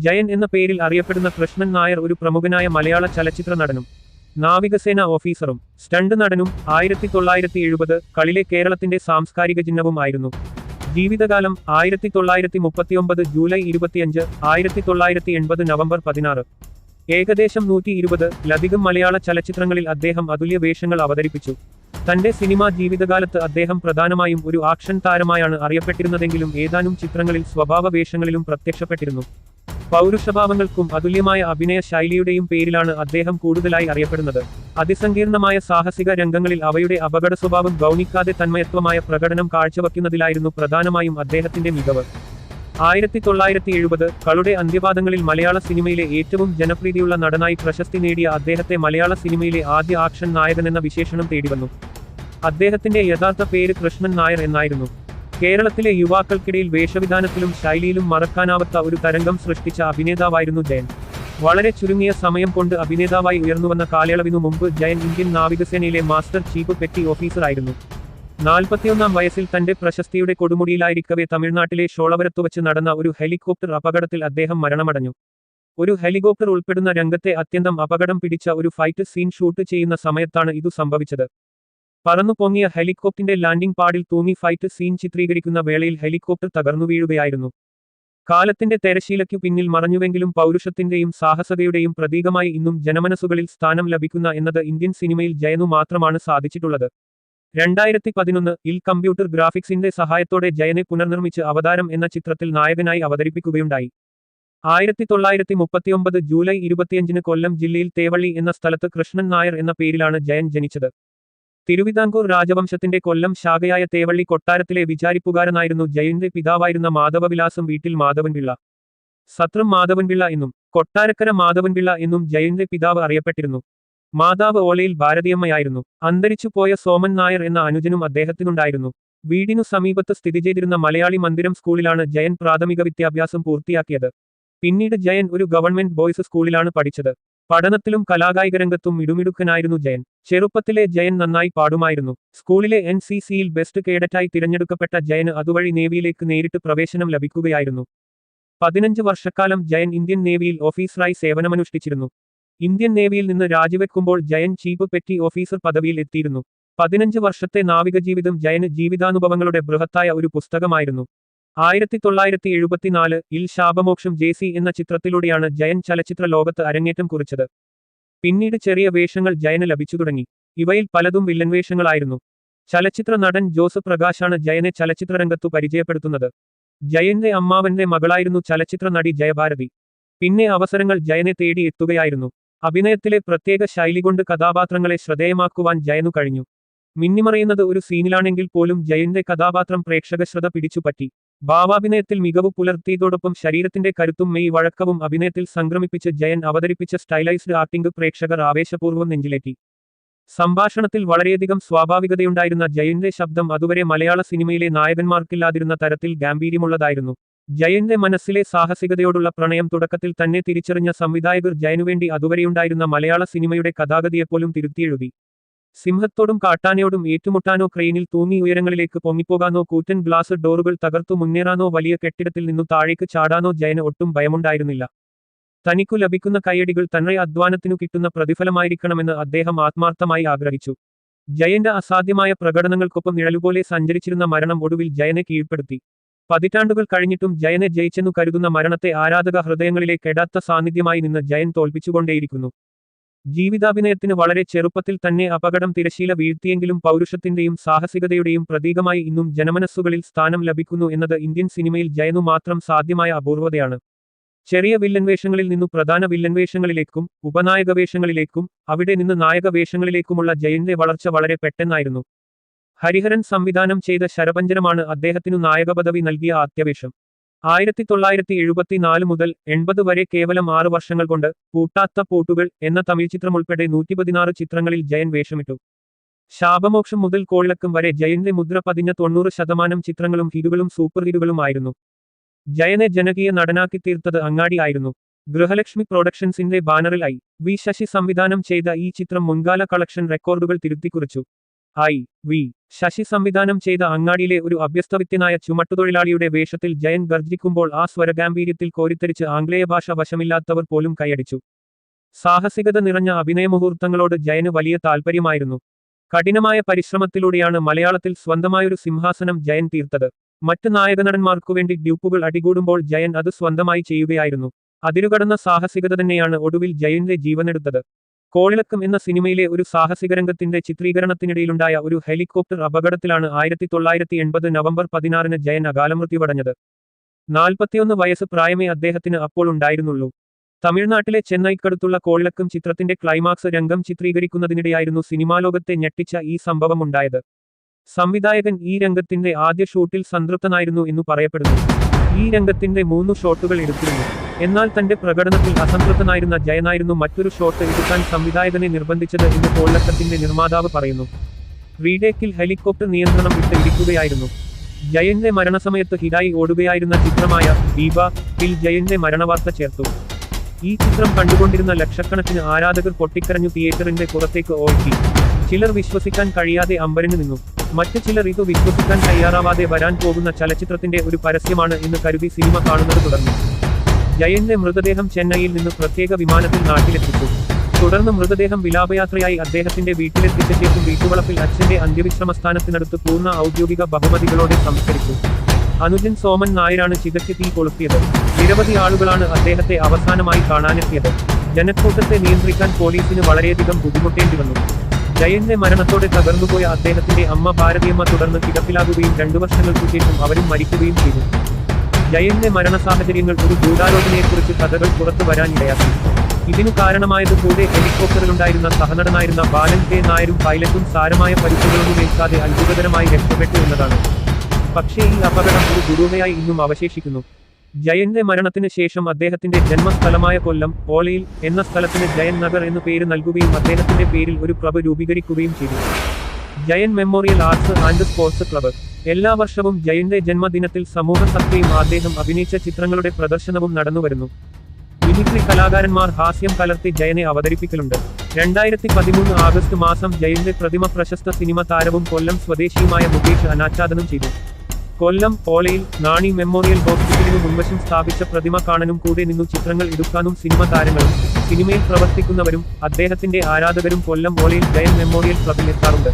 ജയൻ എന്ന പേരിൽ അറിയപ്പെടുന്ന കൃഷ്ണൻ നായർ ഒരു പ്രമുഖനായ മലയാള ചലച്ചിത്ര നടനും നാവികസേന ഓഫീസറും സ്റ്റണ്ട് നടനും 1970 കളിലെ കേരളത്തിന്റെ സാംസ്കാരിക ചിഹ്നവും ആയിരുന്നു. ജീവിതകാലം 1939 ജൂലൈ 25, 1980 നവംബർ 16. ഏകദേശം 120-ലധികം മലയാള ചലച്ചിത്രങ്ങളിൽ അദ്ദേഹം അതുല്യ വേഷങ്ങൾ അവതരിപ്പിച്ചു. തന്റെ സിനിമാ ജീവിതകാലത്ത് അദ്ദേഹം പ്രധാനമായും ഒരു ആക്ഷൻ താരമായാണ് അറിയപ്പെട്ടിരുന്നതെങ്കിലും ഏതാനും ചിത്രങ്ങളിൽ സ്വഭാവ വേഷങ്ങളിലും പ്രത്യക്ഷപ്പെട്ടിരുന്നു. പൗരുഷഭാവങ്ങൾക്കും അതുല്യമായ അഭിനയ ശൈലിയുടെയും പേരിലാണ് അദ്ദേഹം കൂടുതലായി അറിയപ്പെടുന്നത്. അതിസങ്കീർണമായ സാഹസിക രംഗങ്ങളിൽ അവയുടെ അപകട സ്വഭാവം ഗൗനിക്കാതെ തന്മയത്വമായ പ്രകടനം കാഴ്ചവയ്ക്കുന്നതിലായിരുന്നു പ്രധാനമായും അദ്ദേഹത്തിന്റെ മികവ്. 1970 കളുടെ അന്ത്യപാദങ്ങളിൽ മലയാള സിനിമയിലെ ഏറ്റവും ജനപ്രീതിയുള്ള നടനായി പ്രശസ്തി നേടിയ അദ്ദേഹത്തെ മലയാള സിനിമയിലെ ആദ്യ ആക്ഷൻ നായകനെന്ന വിശേഷണം തേടിവന്നു. അദ്ദേഹത്തിന്റെ യഥാർത്ഥ പേര് കൃഷ്ണൻ നായർ എന്നായിരുന്നു. കേരളത്തിലെ യുവാക്കൾക്കിടയിൽ വേഷവിധാനത്തിലും ശൈലിയിലും മറക്കാനാവാത്ത ഒരു തരംഗം സൃഷ്ടിച്ച അഭിനേതാവായിരുന്നു ജയൻ. വളരെ ചുരുങ്ങിയ സമയം കൊണ്ട് അഭിനേതാവായി ഉയർന്നുവന്ന കാലയളവിനു മുമ്പ് ജയൻ ഇന്ത്യൻ നാവികസേനയിലെ മാസ്റ്റർ ചീഫ് പെറ്റി ഓഫീസറായിരുന്നു. 41-ാം വയസ്സിൽ തന്റെ പ്രശസ്തിയുടെ കൊടുമുടിയിലായിരിക്കവെ തമിഴ്നാട്ടിലെ ഷോളവരത്തുവച്ച് നടന്ന ഒരു ഹെലികോപ്റ്റർ അപകടത്തിൽ അദ്ദേഹം മരണമടഞ്ഞു. ഒരു ഹെലികോപ്റ്റർ ഉൾപ്പെടുന്ന രംഗത്തെ അത്യന്തം അപകടം പിടിച്ച ഒരു ഫൈറ്റ് സീൻ ഷൂട്ട് ചെയ്യുന്ന സമയത്താണ് ഇതു സംഭവിച്ചത്. പറന്നു പൊങ്ങിയ ഹെലികോപ്റ്ററിന്റെ ലാൻഡിംഗ് പാഡിൽ തൂങ്ങി ഫൈറ്റ് സീൻ ചിത്രീകരിക്കുന്ന വേളയിൽ ഹെലികോപ്റ്റർ തകർന്നു വീഴുകയായിരുന്നു. കാലത്തിന്റെ തെരശീലയ്ക്കു പിന്നിൽ മറഞ്ഞുവെങ്കിലും പൗരുഷത്തിന്റെയും സാഹസതയുടെയും പ്രതീകമായി ഇന്നും ജനമനസ്സുകളിൽ സ്ഥാനം ലഭിക്കുന്ന എന്നത് ഇന്ത്യൻ സിനിമയിൽ ജയനു മാത്രമാണ് സാധിച്ചിട്ടുള്ളത്. 2011-ൽ കമ്പ്യൂട്ടർ ഗ്രാഫിക്സിന്റെ സഹായത്തോടെ ജയനെ പുനർനിർമ്മിച്ച് അവതാരം എന്ന ചിത്രത്തിൽ നായകനായി അവതരിപ്പിക്കുകയുണ്ടായി. 1939 ജൂലൈ 25 കൊല്ലം ജില്ലയിൽ തേവള്ളി എന്ന സ്ഥലത്ത് കൃഷ്ണൻ നായർ എന്ന പേരിലാണ് ജയൻ ജനിച്ചത്. തിരുവിതാംകൂർ രാജവംശത്തിന്റെ കൊല്ലം ശാഖയായ തേവള്ളി കൊട്ടാരത്തിലെ വിചാരിപ്പുകാരനായിരുന്നു ജയന്റെ പിതാവായിരുന്ന മാധവവിലാസം വീട്ടിൽ മാധവൻപിള്ള. സത്രം മാധവൻപിള്ള എന്നും കൊട്ടാരക്കര മാധവൻപിള്ള എന്നും ജയന്റെ പിതാവ് അറിയപ്പെട്ടിരുന്നു. മാതാവ് ഓലയിൽ ഭാരതിയമ്മയായിരുന്നു. അന്തരിച്ചുപോയ സോമൻ നായർ എന്ന അനുജനും അദ്ദേഹത്തിനുണ്ടായിരുന്നു. വീടിനു സമീപത്ത് സ്ഥിതി ചെയ്തിരുന്ന മലയാളി മന്ദിരം സ്കൂളിലാണ് ജയൻ പ്രാഥമിക വിദ്യാഭ്യാസം പൂർത്തിയാക്കിയത്. പിന്നീട് ജയൻ ഒരു ഗവൺമെന്റ് ബോയ്സ് സ്കൂളിലാണ് പഠിച്ചത്. പഠനത്തിലും കലാകായികരംഗത്തും മിടുമിടുക്കനായിരുന്നു ജയൻ. ചെറുപ്പത്തിലെ ജയൻ നന്നായി പാടുമായിരുന്നു. സ്കൂളിലെ NCCയിൽ ബെസ്റ്റ് കേഡറ്റായി തിരഞ്ഞെടുക്കപ്പെട്ട ജയന് അതുവഴി നേവിയിലേക്ക് നേരിട്ട് പ്രവേശനം ലഭിക്കുകയായിരുന്നു. 15 വർഷക്കാലം ജയൻ ഇന്ത്യൻ നേവിയിൽ ഓഫീസറായി സേവനമനുഷ്ഠിച്ചിരുന്നു. ഇന്ത്യൻ നേവിയിൽ നിന്ന് രാജിവെക്കുമ്പോൾ ജയൻ ചീഫ് പെറ്റി ഓഫീസർ പദവിയിൽ എത്തിയിരുന്നു. 15 വർഷത്തെ നാവിക ജീവിതം ജയന് ജീവിതാനുഭവങ്ങളുടെ ബൃഹത്തായ ഒരു പുസ്തകമായിരുന്നു. 1974-ൽ ശാപമോക്ഷം JC എന്ന ചിത്രത്തിലൂടെയാണ് ജയൻ ചലച്ചിത്ര ലോകത്ത് അരങ്ങേറ്റം കുറിച്ചത്. പിന്നീട് ചെറിയ വേഷങ്ങൾ ജയന് ലഭിച്ചു തുടങ്ങി. ഇവയിൽ പലതും വില്ലൻ വേഷങ്ങളായിരുന്നു. ചലച്ചിത്ര നടൻ ജോസ് പ്രകാശാണ് ജയനെ ചലച്ചിത്രരംഗത്തു പരിചയപ്പെടുത്തുന്നത്. ജയന്റെ അമ്മാവന്റെ മകളായിരുന്നു ചലച്ചിത്ര നടി ജയഭാരതി. പിന്നെ അവസരങ്ങൾ ജയനെ തേടി എത്തുകയായിരുന്നു. അഭിനയത്തിലെ പ്രത്യേക ശൈലി കൊണ്ട് കഥാപാത്രങ്ങളെ ശ്രദ്ധേയമാക്കുവാൻ ജയനു കഴിഞ്ഞു. മിന്നിമറയുന്നത് ഒരു സീനിലാണെങ്കിൽ പോലും ജയന്റെ കഥാപാത്രം പ്രേക്ഷകശ്രദ്ധ പിടിച്ചുപറ്റി. ഭാവാഭിനയത്തിൽ മികവ് പുലർത്തിയതോടൊപ്പം ശരീരത്തിന്റെ കരുത്തും മെയ് വഴക്കവും അഭിനയത്തിൽ സംക്രമിപ്പിച്ച് ജയൻ അവതരിപ്പിച്ച സ്റ്റൈലൈസ്ഡ് ആക്ടിംഗ് പ്രേക്ഷകർ ആവേശപൂർവ്വം നെഞ്ചിലേറ്റി. സംഭാഷണത്തിൽ വളരെയധികം സ്വാഭാവികതയുണ്ടായിരുന്ന ജയന്റെ ശബ്ദം അതുവരെ മലയാള സിനിമയിലെ നായകന്മാർക്കില്ലാതിരുന്ന തരത്തിൽ ഗാംഭീര്യമുള്ളതായിരുന്നു. ജയന്റെ മനസ്സിലെ സാഹസികതയോടുള്ള പ്രണയം തുടക്കത്തിൽ തന്നെ തിരിച്ചറിഞ്ഞ സംവിധായകർ ജയനുവേണ്ടി അതുവരെയുണ്ടായിരുന്ന മലയാള സിനിമയുടെ കഥാഗതിയെപ്പോലും തിരുത്തിയെഴുതി. സിംഹത്തോടും കാട്ടാനയോടും ഏറ്റുമുട്ടാനോ ക്രെയിനിൽ തൂങ്ങി ഉയരങ്ങളിലേക്ക് പൊങ്ങിപ്പോകാനോ കൂറ്റൻ ഗ്ലാസ് ഡോറുകൾ തകർത്തു മുന്നേറാനോ വലിയ കെട്ടിടത്തിൽ നിന്നു താഴേക്ക് ചാടാനോ ജയന് ഒട്ടും ഭയമുണ്ടായിരുന്നില്ല. തനിക്കു ലഭിക്കുന്ന കയ്യടികൾ തന്റെ അധ്വാനത്തിനു കിട്ടുന്ന പ്രതിഫലമായിരിക്കണമെന്ന് അദ്ദേഹം ആത്മാർത്ഥമായി ആഗ്രഹിച്ചു. ജയന്റെ അസാധ്യമായ പ്രകടനങ്ങൾക്കൊപ്പം നിഴലുപോലെ സഞ്ചരിച്ചിരുന്ന മരണം ഒടുവിൽ ജയനെ കീഴ്പ്പെടുത്തി. പതിറ്റാണ്ടുകൾ കഴിഞ്ഞിട്ടും ജയനെ ജയിച്ചെന്നു കരുതുന്ന മരണത്തെ ആരാധക ഹൃദയങ്ങളിലെ കെടാത്ത സാന്നിധ്യമായി നിന്ന് ജയൻ തോൽപ്പിച്ചുകൊണ്ടേയിരിക്കുന്നു. ജീവിതാഭിനയത്തിന് വളരെ ചെറുപ്പത്തിൽ തന്നെ അപകടം തിരശീല വീഴ്ത്തിയെങ്കിലും പൗരുഷത്തിന്റെയും സാഹസികതയുടെയും പ്രതീകമായി ഇന്നും ജനമനസ്സുകളിൽ സ്ഥാനം ലഭിക്കുന്നു എന്നത് ഇന്ത്യൻ സിനിമയിൽ ജയനു മാത്രം സാധ്യമായ അപൂർവതയാണ്. ചെറിയ വില്ലൻ വേഷങ്ങളിൽ നിന്നു പ്രധാന വില്ലൻ വേഷങ്ങളിലേക്കും ഉപനായക വേഷങ്ങളിലേക്കും അവിടെ നിന്ന് നായക വേഷങ്ങളിലേക്കുമുള്ള ജയന്റെ വളർച്ച വളരെ പെട്ടെന്നായിരുന്നു. ഹരിഹരൻ സംവിധാനം ചെയ്ത ശരപഞ്ചരമാണ് അദ്ദേഹത്തിനു നായക പദവി നൽകിയ ആദ്യവേഷം. 1974 മുതൽ 80 വരെ കേവലം 6 വർഷങ്ങൾ കൊണ്ട് പൂട്ടാത്ത പൂട്ടുകൾ എന്ന തമിഴ് ചിത്രമുൾപ്പെടെ 116 ചിത്രങ്ങളിൽ ജയൻ വേഷമിട്ടു. ശാപമോക്ഷം മുതൽ കോളിളക്കം വരെ ജയന്റെ മുദ്ര പതിഞ്ഞ 90% ചിത്രങ്ങളും ഹിറ്റുകളും സൂപ്പർ ഹിറ്റുകളും ആയിരുന്നു. ജയനെ ജനകീയ നടനാക്കി തീർത്തത് അങ്ങാടി ആയിരുന്നു. ഗൃഹലക്ഷ്മി പ്രൊഡക്ഷൻസിന്റെ ബാനറിൽ I.V. ശശി സംവിധാനം ചെയ്ത ഈ ചിത്രം മുൻകാല കളക്ഷൻ റെക്കോർഡുകൾ തിരുത്തിക്കുറിച്ചു. വി ശശി സംവിധാനം ചെയ്ത അങ്ങാടിയിലെ ഒരു അഭ്യസ്തവിദ്യനായ ചുമട്ടുതൊഴിലാളിയുടെ വേഷത്തിൽ ജയൻ ഗർജിക്കുമ്പോൾ ആ സ്വരഗാംഭീര്യത്തിൽ കോരിത്തരിച്ച് ആംഗ്ലേയ ഭാഷ വശമില്ലാത്തവർ പോലും കൈയടിച്ചു. സാഹസികത നിറഞ്ഞ അഭിനയമുഹൂർത്തങ്ങളോട് ജയന് വലിയ താൽപ്പര്യമായിരുന്നു. കഠിനമായ പരിശ്രമത്തിലൂടെയാണ് മലയാളത്തിൽ സ്വന്തമായൊരു സിംഹാസനം ജയൻ തീർത്തത്. മറ്റ് നായകനടന്മാർക്കുവേണ്ടി ഡ്യൂപ്പുകൾ അടികൂടുമ്പോൾ ജയൻ അത് സ്വന്തമായി ചെയ്യുകയായിരുന്നു. അതിരുകടന്ന സാഹസികത തന്നെയാണ് ഒടുവിൽ ജയന്റെ ജീവനെടുത്തത്. കോളിളക്കം എന്ന സിനിമയിലെ ഒരു സാഹസികരംഗത്തിന്റെ ചിത്രീകരണത്തിനിടയിലുണ്ടായ ഒരു ഹെലികോപ്റ്റർ അപകടത്തിലാണ് 1980 നവംബർ 16 ജയൻ അകാലമൃത്യുവടഞ്ഞത്. 41 വയസ്സ് പ്രായമേ അദ്ദേഹത്തിന് അപ്പോൾ ഉണ്ടായിരുന്നുള്ളൂ. തമിഴ്നാട്ടിലെ ചെന്നൈക്കടുത്തുള്ള കോളിളക്കം ചിത്രത്തിന്റെ ക്ലൈമാക്സ് രംഗം ചിത്രീകരിക്കുന്നതിനിടെയായിരുന്നു സിനിമാലോകത്തെ ഞെട്ടിച്ച ഈ സംഭവമുണ്ടായത്. സംവിധായകൻ ഈ രംഗത്തിന്റെ ആദ്യ ഷൂട്ടിൽ സംതൃപ്തനായിരുന്നു എന്നു പറയപ്പെടുന്നു. ഈ രംഗത്തിന്റെ 3 ഷോട്ടുകൾ എടുത്തിരുന്നു. എന്നാൽ തന്റെ പ്രകടനത്തിൽ അസംതൃപ്തനായിരുന്ന ജയനായിരുന്നു മറ്റൊരു ഷോട്ട് എടുക്കാൻ സംവിധായകനെ നിർബന്ധിച്ചത് എന്ന് കോളിളക്കത്തിന്റെ നിർമ്മാതാവ് പറയുന്നു. റീടേക്കിൽ ഹെലികോപ്റ്റർ നിയന്ത്രണം വിട്ട് ഇടിക്കുകയായിരുന്നു. ജയന്റെ മരണസമയത്ത് ഹിറ്റായി ഓടുകയായിരുന്ന ചിത്രമായ ദീപ-ൽ ജയന്റെ മരണവാർത്ത ചേർത്തു. ഈ ചിത്രം കണ്ടുകൊണ്ടിരുന്ന ലക്ഷക്കണക്കിന് ആരാധകർ പൊട്ടിക്കരഞ്ഞു തിയേറ്ററിന്റെ പുറത്തേക്ക് ഓടി. ചിലർ വിശ്വസിക്കാൻ കഴിയാതെ അമ്പരന്ന് നിന്നു. മറ്റ് ചിലർ ഇത് വിശ്വസിക്കാൻ തയ്യാറാവാതെ വരാൻ പോകുന്ന ചലച്ചിത്രത്തിന്റെ ഒരു പരസ്യമാണ് എന്ന് കരുതി സിനിമ കാണുന്നത് തുടർന്നു. ജയന്റെ മൃതദേഹം ചെന്നൈയിൽ നിന്ന് പ്രത്യേക വിമാനത്തിൽ നാട്ടിലെത്തിച്ചു. തുടർന്ന് മൃതദേഹം വിലാപയാത്രയായി അദ്ദേഹത്തിന്റെ വീട്ടിലെത്തിച്ച ശേഷം വീട്ടുവളപ്പിൽ അച്ഛന്റെ അന്ത്യവിശ്രമസ്ഥാനത്തിനടുത്ത് പൂർണ്ണ ഔദ്യോഗിക ബഹുമതികളോടെ സംസ്കരിച്ചു. അനുജൻ സോമൻ നായരാണ് ചിതയ്ക്ക് തീ കൊളുത്തിയത്. നിരവധി ആളുകളാണ് അദ്ദേഹത്തെ അവസാനമായി കാണാനെത്തിയത്. ജനക്കൂട്ടത്തെ നിയന്ത്രിക്കാൻ പോലീസിന് വളരെയധികം ബുദ്ധിമുട്ടേണ്ടി വന്നു. ജയന്റെ മരണത്തോടെ തകർന്നുപോയ അദ്ദേഹത്തിന്റെ അമ്മ ഭാരതിയമ്മ തുടർന്ന് കിടപ്പിലാകുകയും 2 വർഷങ്ങൾക്കു ശേഷം അവരും മരിക്കുകയും ചെയ്തു. ജയന്റെ മരണസാഹചര്യങ്ങൾ ഒരു ഗൂഢാലോചനയെക്കുറിച്ച് കഥകൾ പുറത്തു വരാനിടയാക്കി. ഇതിനു കാരണമായത് കൂടെ ഹെലികോപ്റ്ററിലുണ്ടായിരുന്ന സഹനടനായിരുന്ന ബാലൻ കെ നായരും പൈലറ്റും സാരമായ പരിക്കുകളൊന്നും ഏൽക്കാതെ അത്ഭുതകരമായി രക്ഷപ്പെട്ടു എന്നതാണ്. പക്ഷേ ഈ അപകടം ഒരു ദുരൂഹയായി ഇന്നും അവശേഷിക്കുന്നു. ജയന്റെ മരണത്തിന് ശേഷം അദ്ദേഹത്തിന്റെ ജന്മസ്ഥലമായ കൊല്ലം ഓലയിൽ എന്ന സ്ഥലത്തിന് ജയൻ നഗർ എന്നു പേര് നൽകുകയും അദ്ദേഹത്തിന്റെ പേരിൽ ഒരു ക്ലബ് രൂപീകരിക്കുകയും ചെയ്തു. Jayan memorial arts and sports club. എല്ലാ വർഷവും ജയന്റെ ജന്മദിനത്തിൽ സമൂഹസത്തയും അദ്ദേഹം അഭിനയിച്ച ചിത്രങ്ങളുടെ പ്രദർശനവും നടന്നുവരുന്നു. മിമിക്രി കലാകാരന്മാർ ഹാസ്യം കലർത്തി ജയനെ അവതരിപ്പിക്കലുണ്ട്. 2013 ആഗസ്റ്റ് മാസം ജയന്റെ പ്രതിമ പ്രശസ്ത സിനിമ താരവും കൊല്ലം സ്വദേശിയുമായ മുകേഷ് അനാച്ഛാദനം ചെയ്തു. കൊല്ലം ഓലയിൽ നാണി മെമ്മോറിയൽ ഹോസ്പിറ്റലിനു മുൻവശം സ്ഥാപിച്ച പ്രതിമ കാണാനും കൂടെ നിന്നു ചിത്രങ്ങൾ എടുക്കാനും സിനിമ താരങ്ങളും സിനിമയിൽ പ്രവർത്തിക്കുന്നവരും അദ്ദേഹത്തിന്റെ ആരാധകരും കൊല്ലം ഓലയിൽ ജയൻ മെമ്മോറിയൽ ക്ലബിൽ എത്താറുണ്ട്.